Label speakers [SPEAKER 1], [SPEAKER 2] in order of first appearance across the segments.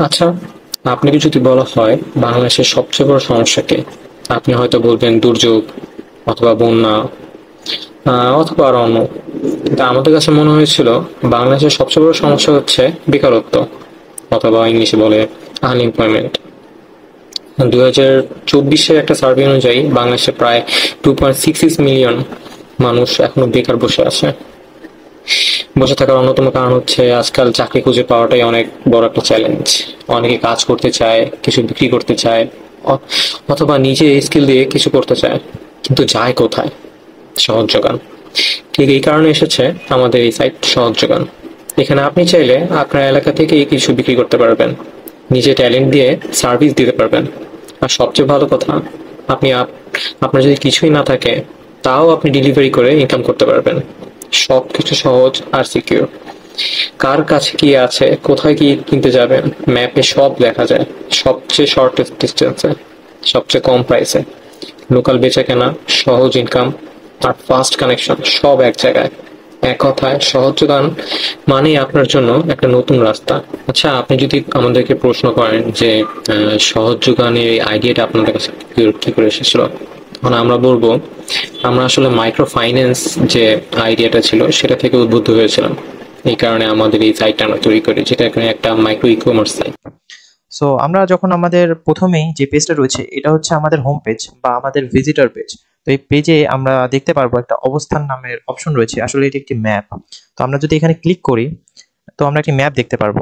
[SPEAKER 1] আচ্ছা, আপনাকে যদি বলা হয় বাংলাদেশের সবচেয়ে বড় সমস্যা কি, আপনি হয়তো বলবেন দুর্যোগ অথবা বন্যা, অথবা আরো অন্য। কিন্তু আমাদের কাছে মনে হয়েছিল বাংলাদেশের সবচেয়ে বড় সমস্যা হচ্ছে বেকারত্ব, অথবা ইংলিশে বলে আনএমপ্লয়মেন্ট। 2024-এর একটা সার্ভে অনুযায়ী বাংলাদেশে প্রায় 2.66 মিলিয়ন মানুষ এখনো বেকার বসে আছে। বসে থাকার অন্যতম কারণ হচ্ছে আজকাল চাকরি খুঁজে পাওয়াটাই অনেক বড় একটা চ্যালেঞ্জ। অনেকে কাজ করতে চায়, কিছু বিক্রি করতে চায়, অ- অথবা নিজে স্কিল দিয়ে কিছু করতে চায়, কিন্তু যায় কোথায়? সহজ যোগান। ঠিক এই কারণে এসেছে আমাদের এই সাইট সহজ যোগান। এখানে আপনি চাইলে আপনার এলাকা থেকেই কিছু বিক্রি করতে পারবেন, নিজে ট্যালেন্ট দিয়ে সার্ভিস দিতে পারবেন। আর সবচেয়ে ভালো কথা, আপনি আপনার যদি কিছুই না থাকে তাও আপনি ডেলিভারি করে ইনকাম করতে পারবেন। সবকিছু সহজ আর সিকিউর। কার কাছে কি আছে, কোথায় কি কিনতে যাবেন, ম্যাপে সব দেখা যায়। সবচেয়ে শর্টেস্ট ডিস্টেন্সে, সবচেয়ে কম প্রাইসে, লোকাল বেচা কেনা, সহজ ইনকাম আর ফাস্ট কানেকশন সব এক জায়গায়। এক কথায় সহজ যোগান মানেই আপনার জন্য একটা নতুন রাস্তা। আচ্ছা, আপনি যদি আমাদেরকে প্রশ্ন করেন যে সহজ যোগানের এই আইডিয়াটা আপনাদের কাছে কি করে এসেছিল, তখন আমরা বলবো আমরা আসলে মাইক্রো ফাইন্যান্স যে আইডিয়াটা ছিল সেটা থেকে উদ্বুদ্ধ হয়েছিলাম। এই কারণে আমাদের এই সাইটটা আমরা তৈরি করি, যেটা এখানে একটা micro e commerce site.
[SPEAKER 2] So আমরা যখন আমাদের প্রথমেই যে পেজটা রয়েছে এটা হচ্ছে আমাদের হোম পেজ বা আমাদের ভিজিটর পেজ। তো এই পেজে আমরা দেখতে পারবো একটা অবস্থান নামের অপশন রয়েছে, আসলে এটি একটি ম্যাপ। তো আমরা যদি এখানে ক্লিক করি তো আমরা একটি ম্যাপ দেখতে পারবো।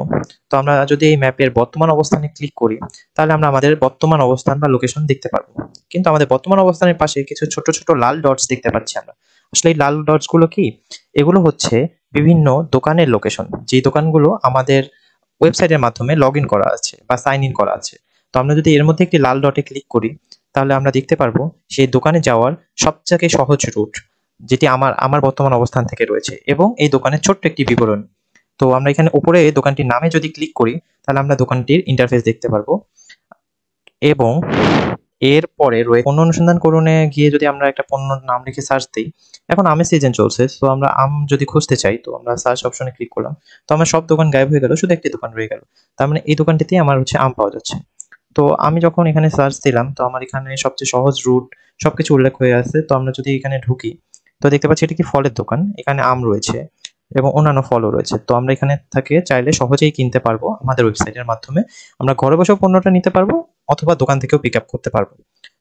[SPEAKER 2] তো আমরা যদি এই ম্যাপের বর্তমান অবস্থানে ক্লিক করি তাহলে আমরা আমাদের বর্তমান অবস্থান বা লোকেশন দেখতে পারবো। কিন্তু আমাদের বর্তমান অবস্থানের পাশে কিছু ছোট ছোট লাল ডটস দেখতে পাচ্ছি আমরা। আসলে এই লাল ডটস গুলো কি? এগুলো হচ্ছে বিভিন্ন দোকানের লোকেশন, যে দোকানগুলো আমাদের ওয়েবসাইটের মাধ্যমে লগ ইন করা আছে বা সাইন ইন করা আছে। তো আমরা যদি এর মধ্যে একটি লাল ডটে ক্লিক করি তাহলে আমরা দেখতে পারবো সেই দোকানে যাওয়ার সবথেকে সহজ রুট, যেটি আমার আমার বর্তমান অবস্থান থেকে রয়েছে, এবং এই দোকানের ছোট্ট একটি বিবরণ। তো আমরা এখানে উপরে দোকানটির নামে যদি ক্লিক করি তাহলে আমরা দোকানটির ইন্টারফেস দেখতে পারবো। এবং এরপরে পণ্য অনুসন্ধান করণে গিয়ে যদি আমরা একটা পণ্যর নাম লিখে সার্চ দিই, এখন আমের সিজন চলছে, তো আমরা আম যদি খুঁজতে চাই তো আমরা সার্চ অপশনে ক্লিক করলাম। তো আমার সব দোকান গায়েব হয়ে গেল, শুধু একটি দোকান রয়ে গেল। তার মানে এই দোকানটিতেই আমার হচ্ছে আম পাওয়া যাচ্ছে। তো আমি যখন এখানে সার্চ দিলাম তো আমার এখানে সবচেয়ে সহজ রুট সবকিছু উল্লেখ হয়ে আছে। তো আমরা যদি এখানে ঢুকি তো দেখতে পাচ্ছি এটা কি ফলের দোকান, এখানে আম রয়েছে এবং অন্যান্য ফলও রয়েছে। তো আমরা এখানে থেকে চাইলে সহজেই কিনতে পারবো আমাদের ওয়েবসাইটের মাধ্যমে। আমরা ঘরে বসেও পণ্যটা নিতে পারবো অথবা দোকান থেকেও পিক আপ করতে পারবো।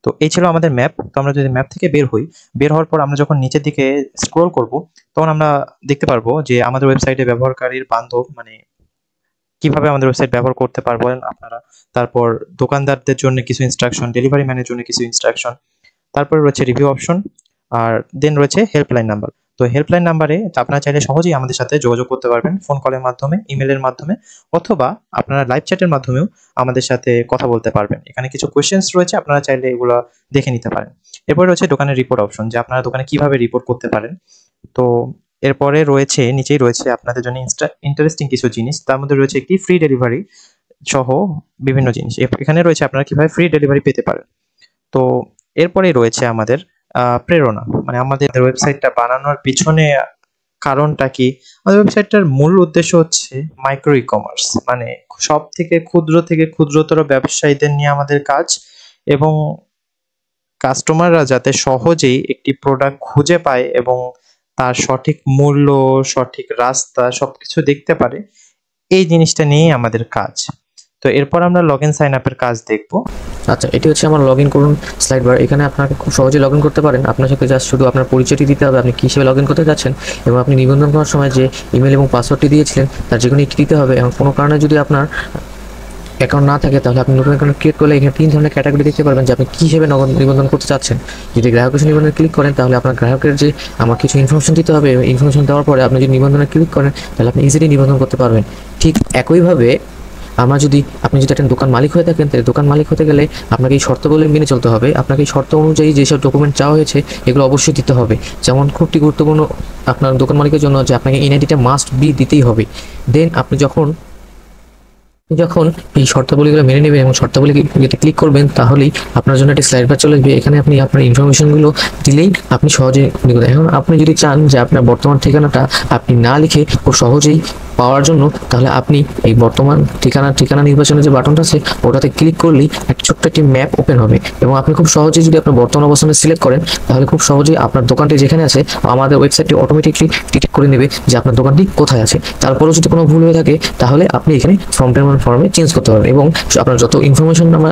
[SPEAKER 2] তো এই ছিল আমাদের ম্যাপ। তো আমরা যদি ম্যাপ থেকে বের হই, বের হওয়ার পর আমরা যখন নিচের দিকে স্ক্রোল করব তখন আমরা দেখতে পারবো যে আমাদের ওয়েবসাইটে ব্যবহারকারীর বান্ধব, মানে কিভাবে আমাদের ওয়েবসাইট ব্যবহার করতে পারবেন আপনারা। তারপর দোকানদারদের জন্য কিছু ইনস্ট্রাকশন, ডেলিভারি ম্যানের জন্য কিছু ইনস্ট্রাকশন, তারপরে রয়েছে রিভিউ অপশন, আর দেন রয়েছে হেল্পলাইন নাম্বার। তো হেল্পলাইন নাম্বারে আপনারা চাইলে সহজেই আমাদের সাথে যোগাযোগ করতে পারবেন, ফোন কলের মাধ্যমে, ইমেলের মাধ্যমে, অথবা আপনারা লাইভ চ্যাটের মাধ্যমেও আমাদের সাথে কথা বলতে পারবেন। এখানে কিছু কোয়েশ্চেন্স রয়েছে, আপনারা চাইলে এগুলো দেখে নিতে পারেন। এরপরে রয়েছে দোকানের রিপোর্ট অপশন, যে আপনারা দোকানে কিভাবে রিপোর্ট করতে পারেন। তো এরপরে রয়েছে নিচেই রয়েছে আপনাদের জন্য ইন্টারেস্টিং কিছু জিনিস, তার মধ্যে রয়েছে একটি ফ্রি ডেলিভারি সহ বিভিন্ন জিনিস। এখানে রয়েছে আপনারা কিভাবে ফ্রি ডেলিভারি পেতে পারেন। তো এরপরে রয়েছে আমাদের প্রেরণা, মানে আমাদের ওয়েবসাইটটা বানানোর পিছনে কারণটা কি। আমাদের ওয়েবসাইটটার মূল উদ্দেশ্য হচ্ছে মাইক্রো ই কমার্স, মানে সব থেকে ক্ষুদ্রতর ব্যবসায়ীদের নিয়ে আমাদের কাজ, এবং কাস্টমাররা যাতে সহজেই একটি প্রোডাক্ট খুঁজে পায় এবং তার সঠিক মূল্য, সঠিক রাস্তা সবকিছু দেখতে পারে, এই জিনিসটা নিয়েই আমাদের কাজ। তো এরপর আমরা লগ ইন সাইন আপের কাজ দেখবো।
[SPEAKER 3] আচ্ছা, এটি হচ্ছে আমার লগ ইন করুন স্লাইড বার। এখানে আপনাকে খুব সহজে লগ ইন করতে পারেন। আপনার সাথে জাস্ট শুধু আপনার পরিচয়টি দিতে হবে, আপনি কী হিসেবে লগ ইন করতে যাচ্ছেন, এবং আপনি নিবন্ধন করার সময় যে ইমেল এবং পাসওয়ার্ডটি দিয়েছিলেন তার যে কোনো একটি দিতে হবে। এবং কোনো কারণে যদি আপনার অ্যাকাউন্ট না থাকে তাহলে আপনি নতুন অ্যাকাউন্ট ক্রিয়েট করলে এখানে 3 ধরনের ক্যাটাগরি দেখতে পারবেন যে আপনি কী হিসেবে নিবন্ধন করতে চাচ্ছেন। যদি গ্রাহকের নিবন্ধনে ক্লিক করেন তাহলে আপনার গ্রাহকের যে আমার কিছু ইনফরমেশন দিতে হবে, ইনফরমেশন দেওয়ার পরে আপনি যদি নিবন্ধনে ক্লিক করেন তাহলে আপনি ইজিলি নিবন্ধন করতে পারবেন। ঠিক একইভাবে আপনি যদি একটা দোকান মালিক হয়ে থাকেন, তাহলে দোকান মালিক হতে গেলে আপনাকে এই শর্তগুলো মেনে চলতে হবে। আপনাকে এই শর্ত অনুযায়ী যেসব ডকুমেন্ট চাওয়া হয়েছে এগুলো অবশ্যই দিতে হবে। যেমন খুবই গুরুত্বপূর্ণ আপনার দোকান মালিকের জন্য যে আপনাকে এনআইডিটা মাস্ট বি দিতেই হবে। দেন আপনি যখন এই শর্তাবলীগুলো মেনে নেবেন এবং শর্তাবলী ক্লিক করবেন তাহলেই আপনার জন্য একটা স্লাইড বার চলে আসবে। এখানে আপনি আপনার ইনফরমেশনগুলো দিলেই আপনি সহজে এখন আপনি যদি চান যে আপনার বর্তমান ঠিকানাটা আপনি না লিখে খুব সহজেই পাওয়ার জন্য তাহলে আপনি এই বর্তমান ঠিকানা নির্বাচনের যে বাটনটা আছে ওটাতে ক্লিক করলেই একটা ছোট্ট একটি ম্যাপ ওপেন হবে এবং আপনি খুব সহজেই যদি আপনার বর্তমান অবস্থানে সিলেক্ট করেন তাহলে খুব সহজেই আপনার দোকানটি যেখানে আছে আমাদের ওয়েবসাইটটি অটোমেটিকলি ডিটেক্ট করে নেবে যে আপনার দোকানটি কোথায় আছে। তারপরেও যদি কোনো ভুল হয়ে থাকে তাহলে আপনি এখানে ফর্মে চেঞ্জ করতে পারবেন এবং আপনার যত ইনফরমেশন আমরা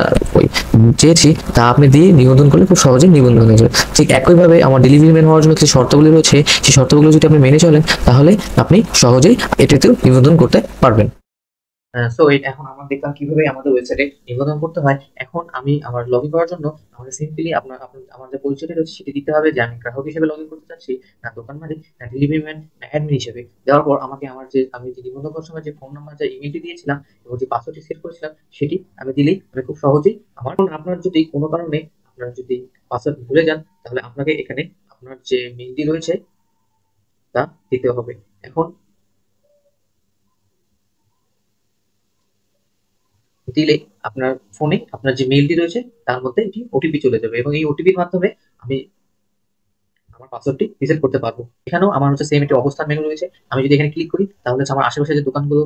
[SPEAKER 3] চেয়েছি তা আপনি দিয়ে নিবন্ধন করলে খুব সহজেই নিবন্ধন হয়ে যাবে। ঠিক একইভাবে আমার ডেলিভারি ম্যান হওয়ার জন্য যে শর্তগুলি রয়েছে সেই শর্তগুলো যদি আপনি মেনে চলেন তাহলে আপনি সহজেই এটাতেও নিবন্ধন করতে পারবেন।
[SPEAKER 2] সো এখন আমরা দেখলাম কিভাবে আমাদের ওয়েবসাইটে নিবন্ধন করতে হয়। এখন আমি আমার লগ ইন করার জন্য আমাকে সিম্পলি আমার যে পরিচয়টা রয়েছে সেটি দিতে হবে যে আমি গ্রাহক হিসেবে লগ ইন করতে চাচ্ছি, না দোকান মালিক, না ডেলিভারি ম্যান, না অ্যাডমিন হিসেবে। দেওয়ার পর আমাকে আমি যে নিবন্ধন করার সময় যে ফোন নাম্বার, যে ইমেলটি দিয়েছিলাম এবং যে পাসওয়ার্ডটি সেট করেছিলাম সেটি আমি দিলেই আমি খুব সহজেই আপনার যদি কোনো কারণে আপনার যদি পাসওয়ার্ড ভুলে যান তাহলে আপনাকে এখানে আপনার যে মেইলটি রয়েছে তা দিতে হবে। এখন দিলে আপনার ফোনে আপনার যে মেইলটি রয়েছে তার মধ্যে একটি ওটিপি চলে যাবে এবং এই ওটিপির মাধ্যমে আমি আমার পাসওয়ার্ডটি রিসেট করতে পারবো। এখানেও আমার সেম একটি অবস্থান মেনু রয়েছে। আমি যদি এখানে ক্লিক করি তাহলে আমার আশেপাশে যে দোকানগুলো,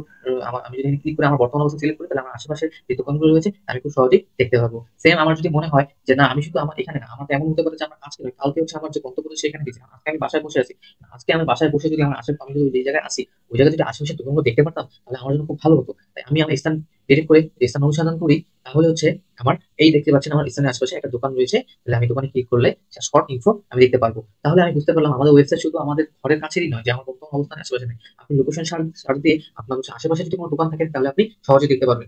[SPEAKER 2] আমি যদি এখানে ক্লিক করে আমার বর্তমান অবস্থা সিলেক্ট করি তাহলে আমার আশেপাশে যে দোকানগুলো রয়েছে আমি খুব সহজেই দেখতে পারবো। সেম আমার যদি মনে হয় যে না আমি শুধু আমার এখানে না, আমার এমন হতে পারে যে আমার আজকে নয় কালকে আমার যে গন্তব্য সেখানে গেছি, আজকে আমি বাসায় বসে আছি, আজকে আমি বাসায় বসে যদি আমি যদি যে জায়গায় আসি ওই জায়গায় যদি আশেপাশে দোকানগুলো দেখতে পারতাম তাহলে আমার জন্য খুব ভালো হতো। তাই আমি আমার স্থান ডিলিট করে স্থান অনুসন্ধান করি, তাহলে আমার এই দেখতে পাচ্ছেন আমার স্থানের আশেপাশে একটা দোকান রয়েছে, তাহলে আমি দোকানে ক্লিক করলে শর্ট ইনফো আমি দেখতে পারবো। তাহলে আমি বুঝতে পারলাম আমাদের ওয়েবসাইট শুধু আমাদের ঘরের কাছেরই নয় যে আমার বর্তমান অবস্থান আশেপাশে নেই। আপনি লোকেশন সার্চ দিয়ে আপনার আশেপাশে যদি কোনো দোকান থাকে তাহলে আপনি সহজে দেখতে পারবেন।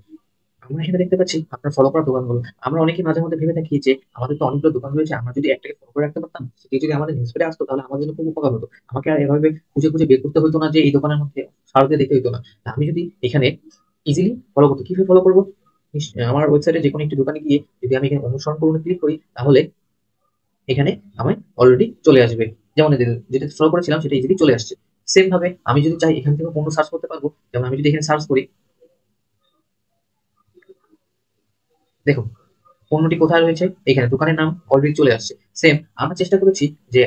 [SPEAKER 2] আমরা এখানে দেখতে পাচ্ছি আপনার ফলো করা দোকানগুলো। আমরা অনেকেই মাঝে মধ্যে ভেবে থাকি যে আমাদের তো অনেকগুলো দোকান রয়েছে, আমরা যদি একটাকে ফলো করে রাখতে পারতাম, সেটি যদি আমাদের নিউজ পেপারে আসতো তাহলে আমাদের জন্য খুব উপকার হতো। আমাকে আর এভাবে খুঁজে বের করতে হতো না যে এই দোকানের মধ্যে সার্চ দিয়ে দেখতে হতো না। আমি যদি এখানে ইজিলি ফলো করতে, কিভাবে ফলো করবো, আমার ওয়েবসাইটে যে কোনো একটি দোকানে গিয়ে যদি আমি এখানে অনুসরণ করুন ক্লিক করি তাহলে এখানে আমি অলরেডি চলে আসবে। যেমন যেটা ফলো করেছিলাম সেটা ইজিলি চলে আসছে। সেম ভাবে আমি যদি চাই এখান থেকে পণ্য সার্চ করতে পারবো। যেমন আমি যদি এখানে সার্চ করি, দেখুন পণ্যটি কোথায় রয়েছে, এখানে দোকানের নাম অলরেডি চলে আসছে। সেম আমরা চেষ্টা করেছি যে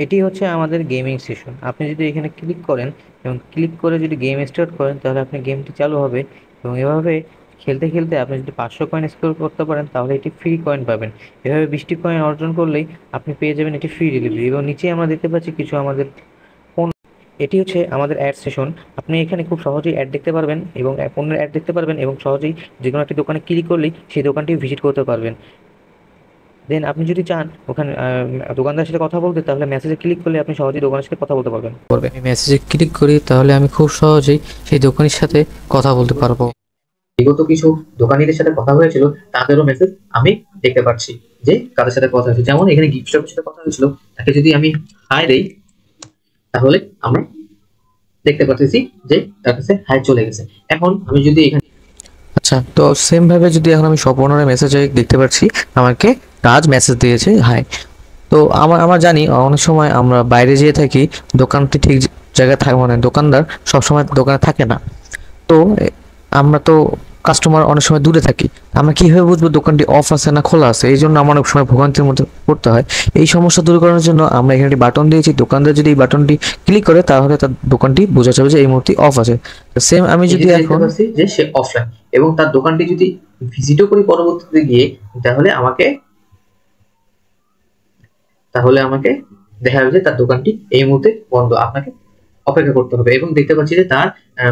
[SPEAKER 3] এটি হচ্ছে আমাদের গেমিং সেশন। আপনি যদি এখানে ক্লিক করেন এবং ক্লিক করে যদি গেম স্টার্ট করেন তাহলে আপনার গেমটি চালু হবে এবং এভাবে খেলতে খেলতে আপনি যদি 500 কয়েন স্কোর করতে পারেন তাহলে এটি ফ্রি কয়েন পাবেন। এভাবে 20টি কয়েন অর্জন করলেই আপনি পেয়ে যাবেন এটি ফ্রি ডেলিভারি। এবং নিচে আমরা দেখতে পাচ্ছি কিছু আমাদের এটি হচ্ছে আমাদের অ্যাড সেশন। আপনি এখানে খুব সহজেই অ্যাড দেখতে পারবেন এবং পণ্যের অ্যাড দেখতে পারবেন এবং সহজেই যে কোনো একটি দোকানে ক্লিক করলেই সেই দোকানটি ভিজিট করতে পারবেন। দেন আপনি যদি চান ওখানে দোকানদারের সাথে কথা বলতে তাহলে মেসেজে ক্লিক করলে আপনি সহজেই দোকানের সাথে কথা বলতে পারবেন। আমি মেসেজে ক্লিক করি তাহলে আমি খুব সহজেই সেই দোকানের সাথে কথা বলতে পারবো।
[SPEAKER 2] বিগত কিছু দোকানিদের সাথে কথা হয়েছিল তাদেরও মেসেজ আমি দেখতে পাচ্ছি যে কাদের সাথে কথা হয়েছে। যেমন এখানে গিফট শপের সাথে কথা হয়েছিল, তাকে যদি আমি হাই দেই তাহলে আমরা দেখতে পাচ্ছি যে তার কাছে হাই চলে গেছে। এখন আমি যদি এখানে
[SPEAKER 3] আচ্ছা, তো সেম ভাবে যদি এখন আমি স্বপনের মেসেজে দেখতে পাচ্ছি আমাকে রাজ মেসেজ দিয়েছে হাই। তো আমার জানি অনেক সময় আমরা বাইরে যেয়ে থাকি, দোকানটি ঠিক জায়গায় থাকে, মানে দোকানদার সবসময় দোকানে থাকে না। তো আমরা তো কাস্টমার অনেক সময় দূরে থাকি, আমরা কিভাবে বুঝবো দোকানটি অফ আছে না খোলা আছে? এই জন্য আমার অনেক সময় ভোগান্তির মধ্যে পড়তে হয়। এই সমস্যা দূর করার জন্য আমরা এখানে একটি বাটন দিয়েছি, দোকানদার যদি এই বাটনটি ক্লিক করে তাহলে তার দোকানটি বোঝা যাবে যে এই মুহূর্তে অফ আছে। সেম আমি যদি এখন
[SPEAKER 2] যে সে অফলাইন এবং তার দোকানটি যদি ভিজিটও করি পরবর্তীতে গিয়ে তাহলে আমাকে দেখা যাবে যে তার দোকানটি এই মুহূর্তে বন্ধ, আপনাকে অপেক্ষা করতে হবে। এবং দেখতে পাচ্ছি যে তার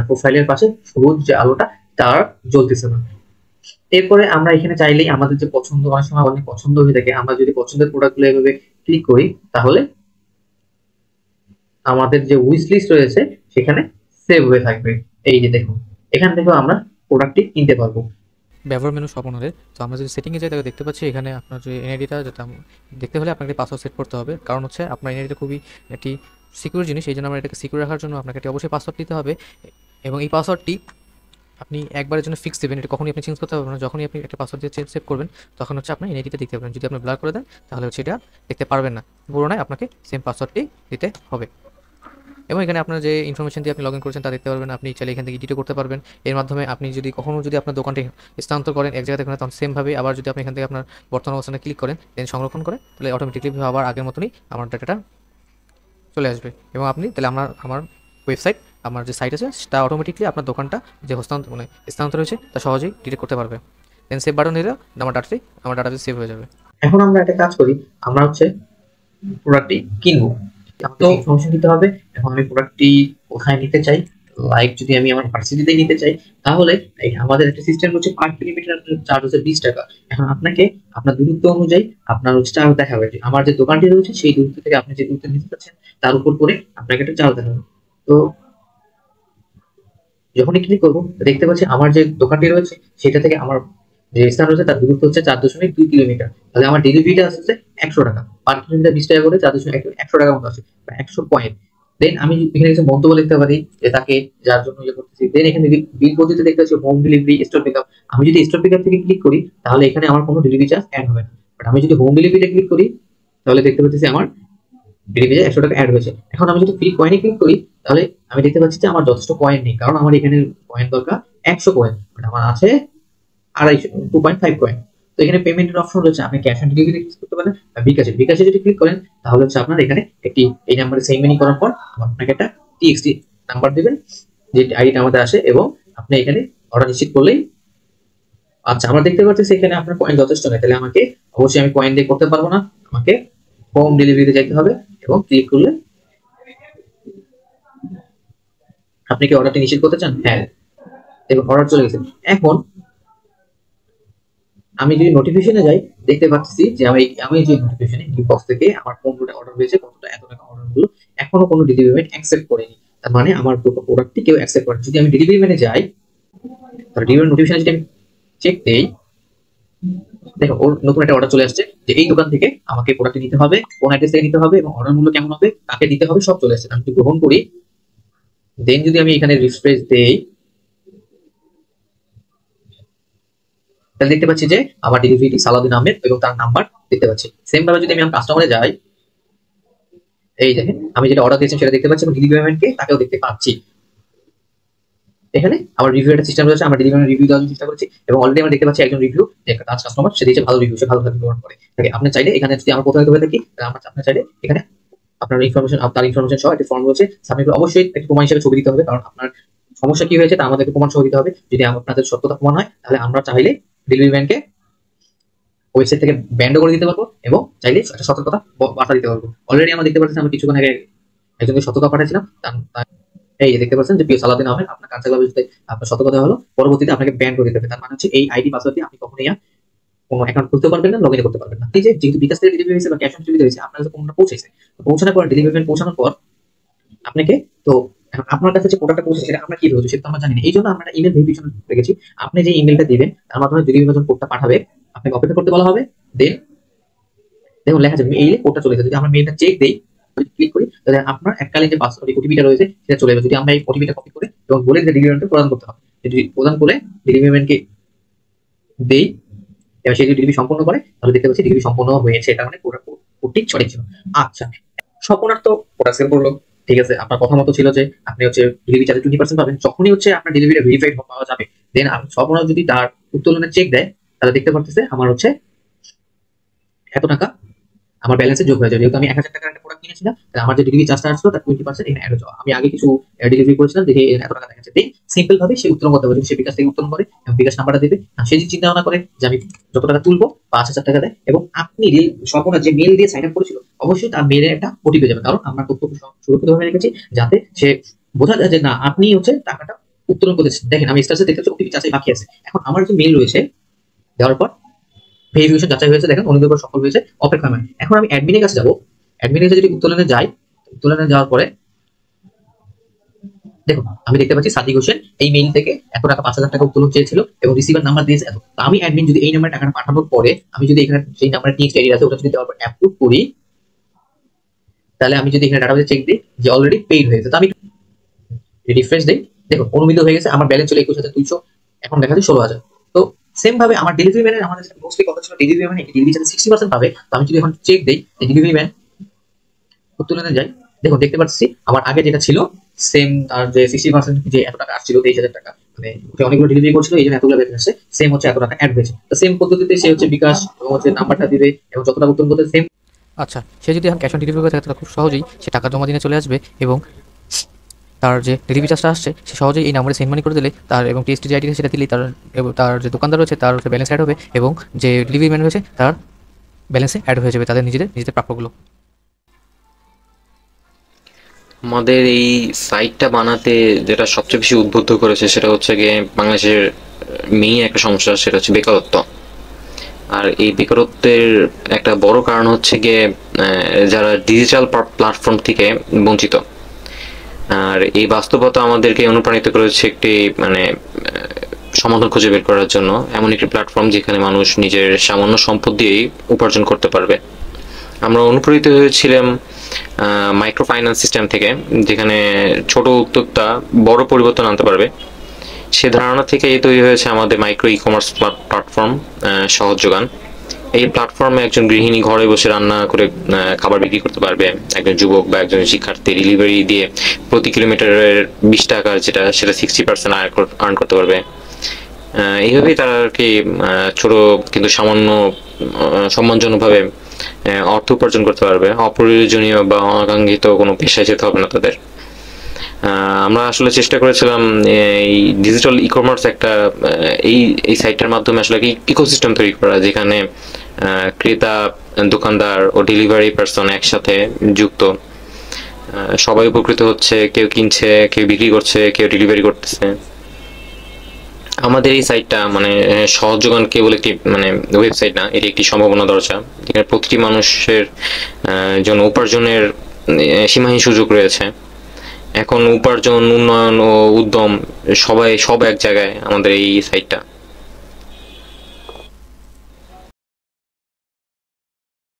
[SPEAKER 2] প্রোফাইলের পাশে সবুজ যে আলোটা তার জ্বলতেছে না। এরপরে আমরা এখানে চাইলেই আমাদের যে পছন্দ, অনেক সময় অনেক পছন্দ হয়ে থাকে, আমরা যদি পছন্দের প্রোডাক্টগুলো এভাবে ক্লিক করি তাহলে আমাদের যে উইশ লিস্ট রয়েছে সেখানে সেভ হয়ে থাকবে। এই যে দেখুন এখান থেকেও আমরা প্রোডাক্টটি কিনতে পারবো।
[SPEAKER 3] ব্যবহার মেনু স্বপনের, তো আমরা যদি সেটিংয়ে যাই তাহলে দেখতে পাচ্ছি এখানে আপনার যে এনআইডিটা, যেটা দেখতে হলে আপনাকে পাসওয়ার্ড সেট করতে হবে। কারণ হচ্ছে আপনার এনআইডিটা খুবই একটি সিকিউর জিনিস, এই জন্য আমরা এটাকে সিকিউর রাখার জন্য আপনাকে এটি অবশ্যই পাসওয়ার্ড দিতে হবে। এবং এই পাসওয়ার্ডটি আপনি একবারের জন্য ফিক্স দেবেন, এটা কখনই আপনি চেঞ্জ করতে পারবেন না। যখনই আপনি একটা পাসওয়ার্ড দিয়ে সেভ করবেন তখন হচ্ছে আপনার এনআইডিটা দেখতে পাবেন। যদি আপনি ব্লার করে দেন তাহলে হচ্ছে এটা দেখতে পারবেন না। পুরোনায় আপনাকে সেম পাসওয়ার্ডটি দিতে হবে। এবং এখানে আপনার যে ইনফরমেশন দিয়ে আপনি লগ ইন করেছেন তা দেখতে পারবেন। আপনি চাইলে এখান থেকে এডিটও করতে পারবেন। এর মাধ্যমে আপনি যদি কখনো যদি আপনার দোকানটি স্থানান্তর করেন এক জায়গা থেকে, তখন সেমভাবে আবার যদি আপনি এখান থেকে আপনার বর্তমান অবস্থানে ক্লিক করেন দেন সংরক্ষণ করেন তাহলে অটোমেটিকলি আবার আগের মতনই আমার ডাটাটা চলে আসবে। এবং আপনি তাহলে আমার ওয়েবসাইট, আমার যে সাইট আছে সেটা অটোমেটিকলি আপনার দোকানটা যে স্থানান্তর হয়েছে তা সহজেই ডিটেক্ট করতে পারবে। দেন সেভ বাটন দিলে আমার ডাটাবেস সেভ হয়ে যাবে।
[SPEAKER 2] এখন আমরা একটা কাজ করি, আমরা হচ্ছে প্রোডাক্টটি কিনবো, তো ইনফরমেশন দিতে হবে। এখন আমি প্রোডাক্টটি কোথায় নিতে চাই, লাইক যদি আমি আমার ভার্সিটিতে নিতে চাই, তাহলে আমাদের একটা সিস্টেম হচ্ছে পার কিলোমিটার চার্জ হচ্ছে 20 টাকা। এখন আপনাকে আপনার দূরত্ব অনুযায়ী আপনার হচ্ছে চার্জ দেখাবে, যে আমার যে দোকানটি রয়েছে সেই দূরত্ব থেকে আপনি যে দূরত্ব নিতে চাচ্ছেন তার উপর করে আপনাকে একটা চার্জ দেখাবে। তো যখনই ক্লিক করবো দেখতে পাচ্ছি আমার যে দোকানটি রয়েছে সেটা থেকে আমার যে স্থান রয়েছে তার দূরত্ব হচ্ছে 4.2 কিলোমিটার। তাহলে আমার ডেলিভারিটা আসছে 100 টাকা, পার কিলোমিটার 20 টাকা করে 100 টাকা মতো আসে, 100 পয়েন্ট। দেন আমি এখানে কিছু মন্তব্য লিখতে পারি যে তাকে যার জন্য ইয়ে করতেছি। দেন এখানে বিল পদ্ধতি দেখতে পাচ্ছি হোম ডেলিভারি, স্টোর পিকআপ। আমি যদি স্টোর পিকআপ থেকে ক্লিক করি তাহলে এখানে আমার কোনো ডেলিভারি চার্জ অ্যাড হবে না, বাট আমি যদি হোম ডেলিভারিতে ক্লিক করি তাহলে দেখতে পাচ্ছি আমার ডেলিভারি 100 টাকা অ্যাড হয়েছে। এখন আমি যদি ফ্রি কয়েনে ক্লিক করি তাহলে আমি দেখতে পাচ্ছি যে আমার যথেষ্ট কয়েন নেই, কারণ আমার এখানে কয়েন দরকার 100 কয়েন, বাট আমার আছে 2.5 কয়েন। তো এখানে পেমেন্টের অপশন রয়েছে, আপনি ক্যাশ অন ডেলিভারি ক্লিক করতে পারেন বা বিকাশে যদি ক্লিক করেন তাহলে হচ্ছে আপনার এখানে একটি এই নাম্বারে সেম মানি করার পর আপনাকে একটা টিএক্সটি নাম্বার দিবেন যে আইডিটা আমাদের আসে, এবং আপনি এখানে অর্ডার নিশ্চিত করলেই। আচ্ছা, আমরা দেখতে পাচ্ছি এখানে আপনার কয়েন যথেষ্ট নেই, তাহলে আমাকে অবশ্যই আমি কয়েন দিয়ে করতে পারবো না, আমাকে হোম ডেলিভারিতে যেতে হবে এবং ক্লিক করলে আপনি কি অর্ডারটি নিশ্চিত করতে চান? হ্যাঁ, এবং অর্ডার চলে গেছে। এখন আমি যদি নোটিফিকেশনে যাই দেখতে পাচ্ছি যে আমি যে নোটিফিকেশনে বক্স থেকে আমার কোনটা অর্ডার হয়েছে, কতটা এত টাকা অর্ডার হলো, এখনো কোনো ডেলিভারি ম্যান অ্যাকসেপ্ট করেনি। তার মানে আমার প্রোডাক্টটি কেউ অ্যাকসেপ্ট করেনি। যদি আমি ডেলিভারি ম্যানে যাই তাহলে ডেলিভারি নোটিফিকেশনে যদি আমি চেক দেই, দেখো ওর নতুন একটা অর্ডার চলে আসছে যে এই দোকান থেকে আমাকে প্রোডাক্টটি নিতে হবে, কোন অ্যাড্রেস থেকে নিতে হবে এবং অর্ডার মূল্য কেমন হবে, কাকে দিতে হবে, সব চলে আসছে। আমি যদি গ্রহণ করি, দেন যদি আমি এখানে রিফ্রেশ দেই তাহলে দেখতে পাচ্ছি যে আমার ডেলিভারিটি সালাউদ্দিন আহমেদ এবং তার নাম্বার দেখতে পাচ্ছি। সেম ভাবে যদি আমি আমার কাস্টমারে যাই, এই দেখেন আমি যেটা অর্ডার দিয়েছি সেটা দেখতে পাচ্ছি এবং ডেলিভারি ম্যানকে তাকেও দেখতে পাচ্ছি। এখানে আমার রিভিউ একটা সিস্টেম রয়েছে, আমরা ডেলিভারি রিভিউ দেওয়ার চেষ্টা করছি এবং অলরেডি আমরা দেখতে পাচ্ছি একজন রিভিউ যে একটা কাস্টমার সে দিয়েছে ভালো রিভিউ, সে ভালো গ্রহণ করে থাকে। আপনি চাইলে এখানে যদি আমার প্রথমে হয়ে থাকি তাহলে আপনি চাইলে এখানে আপনার ইনফরমেশন, আপনার ইনফরমেশন সহ একটা ফর্ম রয়েছে, সাবমিট অবশ্যই একটা প্রমাণ হিসেবে ছবি দিতে হবে, কারণ আপনার সমস্যা কি হয়েছে তা আমাদেরকে প্রমাণ সহ দিতে হবে। যদি আপনাদের সত্যতা প্রমাণ হয় তাহলে আমরা চাইলে ডেলিভারি ম্যানকে ওয়েবসাইট থেকে ব্যান্ড করে দিতে পারবো এবং চাইলে একটা সতর্কতা বার্তা দিতে পারবো। অলরেডি আমরা দেখতে পাচ্ছি, আমি কিছুক্ষণ আগে একজনকে সতর্কতা পাঠাচ্ছিলাম, এই যে দেখতে পাচ্ছেন যে প্রিয় সালাউদ্দিন আহমেদ আপনার কার্যকলাপ আপনার সতর্কতা হলো পরবর্তীতে আপনাকে ব্যান করে দিতে হবে। তার মানে হচ্ছে এই আইডি পাসওয়ার্ড দিয়ে আপনি কখনোই কোনো অ্যাকাউন্ট খুলতে পারবেন না, লগ ইন করতে পারবেন না। এই যে যেহেতু বিকাশ থেকে ডেলিভারি হয়েছে বা ক্যাশ অন ডেলিভারি হয়েছে, আপনার কাছে কোনটা পৌঁছেছে, পৌঁছানোর পর ডেলিভারি পৌঁছানোর পর আপনাকে তো আপনার কাছে যে প্রোডাক্টটা পৌঁছেছে সেটা আমরা কি বলছি সেটা আমরা জানি না। এই জন্য আমরা ইমেল ভেরিফিকেশন রেখেছি। আপনি যে ইমেলটা দিবেন তার মাধ্যমে ডেলিভারি যখন কোডটা পাঠাবে আপনাকে অপেক্ষা করতে বলা হবে। দেন দেখুন লেখা আছে মেইলে কোডটা চলে গেছে। যদি আমরা মেইলটা চেক দেই, ক্লিক করি, তাহলে আপনার এককালীন যে পাসওয়ার্ড ওটিপিটা রয়েছে সেটা চলে যাবে। যদি আমরা এই ওটিপিটা কপি করে এবং বলে যে ডেলিভারি প্রদান করতে হবে, যদি প্রদান করে ডেলিভারি ম্যানকে দেই এবং সে যদি ডেলিভারি সম্পন্ন করে তাহলে দেখতে পাচ্ছি ডেলিভারি সম্পন্ন হয়েছে, তার মানে কোডটি সঠিক ছিল। আচ্ছা, সম্পূর্ণ তো প্রোডাক্ট সেল করলো, ঠিক আছে, আপনার কথা মতো ছিল যে আপনি হচ্ছে ডেলিভারি চার্জে 20% পাবেন, যখনই হচ্ছে আপনার ডেলিভারি ভেরিফাইড পাওয়া যাবে দেন আপনি সম্পূর্ণ যদি তার উত্তোলনের চেক দেয় তাহলে দেখতে পারতেছে আমার হচ্ছে এত টাকা আমার ব্যালেন্সে যোগ হয়ে যাবে। যেহেতু আমি 1000 টাকার একটা প্রোডাক্ট কিনেছিলাম তাহলে আমার যে ডেলিভারি চার্জটা আসলো তার 20% এখানে অ্যাড হয়ে যাবে। আমি আগে কিছু ডেলিভারি করেছিলাম দেখে এত টাকা দেখাচ্ছে। দেন সিম্পল ভাবে সে উত্তোলন করতে পারে, সে বিকাশ থেকে উত্তোলন করে এবং বিকাশ নাম্বারটা দেবে। সে যদি চিন্তা ভাবনা করে যে আমি যত টাকা তুলবো 5000 টাকা দেয় এবং আপনি সম্পূর্ণ যে মেল দিয়ে সাইন আপ করেছিল অবশ্যই তার মেলে একটা ওটিপি যাবে, কারণ আমরা তথ্য সুরক্ষিতভাবে রেখেছি যাতে সে বোঝা যায় যে না আপনি হচ্ছে টাকাটা উত্তোলন করেছেন। দেখেন আমি স্ট্যাটাসে দেখতে পাচ্ছি ওটিপি যাচাই বাকি আছে। এখন আমার যে মেল রয়েছে দেওয়ার পর ভেরিফিকেশন যাচাই হয়েছে, দেখেন অনুমোদন সফল হয়েছে, অপেক্ষা নয়। এখন আমি অ্যাডমিনের কাছে যাবো, অ্যাডমিনের কাছে যদি উত্তোলনে যাই, উত্তোলনে যাওয়ার পরে দেখুন আমি দেখতে পাচ্ছি সাদিক হোসেন এই মেইল থেকে এত টাকা 5000 টাকা উত্তোলন চেয়েছিল এবং রিসিভার নাম্বার দিয়েছে এত। আমি অ্যাডমিন যদি এই নাম্বারে টাকাটা পাঠানোর পরে আমি যদি এখানে সেই নাম্বারে টিএক্সটি আইডি আছে ওটা যদি দেওয়ার পর অ্যাপ্রুভ করি, তাহলে আমি যদি এখানে ডাটাবেসে চেক দিই যে অলরেডি পেইড হয়েছে, তো আমি রিফ্রেশ দিই, দেখুন অনুমোদিত হয়ে গেছে, আমার ব্যালেন্স ছিল 21200, এখন দেখা যাচ্ছে 16000। তো সেম ভাবে আমার ডেলিভারি ম্যানের আমাদের মোস্টলি কথা ছিল ডেলিভারি ম্যান ডেলিভারি চার্জে 60% পাবে। তো আমি যদি এখন চেক দেই ডেলিভারি ম্যান উত্তোলনে যাই, দেখুন দেখতে পাচ্ছি আমার আগে যেটা ছিল সেম আর যে 60% যে এত টাকা আসছিল 23000 টাকা, মানে অনেকগুলো ডেলিভারি করছিল এই জন্য এতগুলো বেতন আসছে, সেম হচ্ছে এত টাকা অ্যাড হয়েছে। তো সেম পদ্ধতিতে সে হচ্ছে বিকাশ এবং হচ্ছে নাম্বারটা দিবে এবং যত টাকা উত্তোলন করতে সেম।
[SPEAKER 3] আচ্ছা, সে যদি এখন ক্যাশ অন ডেলিভারি করে থাকে তাহলে খুব সহজেই সে টাকা জমা দিনে চলে আসবে এবং তার যে ডেলিভারি চার্জটা আসছে সে সহজেই এই নাম্বারে সেন্ড মানি করে দিলে তার এবং টিএসটি যে আইডি সেটা দিলেই তার যে দোকানদার রয়েছে তার ব্যালেন্স অ্যাড হবে এবং যে ডেলিভারি ম্যান রয়েছে তার ব্যালেন্সে অ্যাড হয়ে যাবে তাদের নিজেদের প্রাপ্যগুলো।
[SPEAKER 1] আমাদের এই সাইটটা বানাতে যেটা সবচেয়ে বেশি উদ্বুদ্ধ করেছে সেটা হচ্ছে গিয়ে বাংলাদেশের মেইন একটা সমস্যা, সেটা হচ্ছে বেকারত্ব। আর এই বেকারত্বের একটা বড় কারণ হচ্ছে গিয়ে যারা ডিজিটাল প্ল্যাটফর্ম থেকে বঞ্চিত। আর এই বাস্তবতা আমাদেরকে অনুপ্রাণিত করেছে একটি সমাধান খুঁজে বের করার জন্য, এমন একটি প্ল্যাটফর্ম যেখানে মানুষ নিজের সামান্য সম্পদ দিয়েই উপার্জন করতে পারবে। আমরা অনুপ্রাণিত হয়েছিলাম মাইক্রো ফাইন্যান্স সিস্টেম থেকে, যেখানে ছোট উদ্যোক্তা বড় পরিবর্তন আনতে পারবে। সে ধারণা থেকেই তৈরি হয়েছে আমাদের মাইক্রো ই কমার্স প্ল্যাটফর্ম সহজ যোগান। এই প্ল্যাটফর্মে একজন গৃহিণী ঘরে বসে রান্না করে খাবার বিক্রি করতে পারবে, একজন যুবক বা একজন শিক্ষার্থী ডেলিভারি দিয়ে প্রতি কিলোমিটারের 20 টাকা সেটা 60% আর্ন করতে পারবে। এইভাবেই তারা আর কি ছোট কিন্তু সামান্য সম্মানজনকভাবে অর্থ উপার্জন করতে পারবে। অপ্রয়োজনীয় বা অনাকাঙ্ক্ষিত কোনো পেশায় যেতে হবে না তাদের। আমরা আসলে চেষ্টা করেছিলাম এই ডিজিটাল ই কমার্স একটা এই সাইটটার মাধ্যমে আসলে ইকোসিস্টেম তৈরি করা, যেখানে ক্রেতা, দোকানদার ও ডেলিভারি পার্সন একসাথে যুক্ত। সবাই উপকৃত হচ্ছে, কেউ কিনছে, কেউ বিক্রি করছে, কেউ ডেলিভারি করতেছে। আমাদের এই সাইটটা সহজ যোগান কেবল একটি ওয়েবসাইট না, এটি একটি সম্ভাবনা দরজা, যেখানে প্রতিটি মানুষের জন্য উপার্জনের সীমাহীন সুযোগ রয়েছে। এখন উপার্জন, উন্নয়ন ও উদ্যম সব এক জায়গায় আমাদের এই সাইটটা।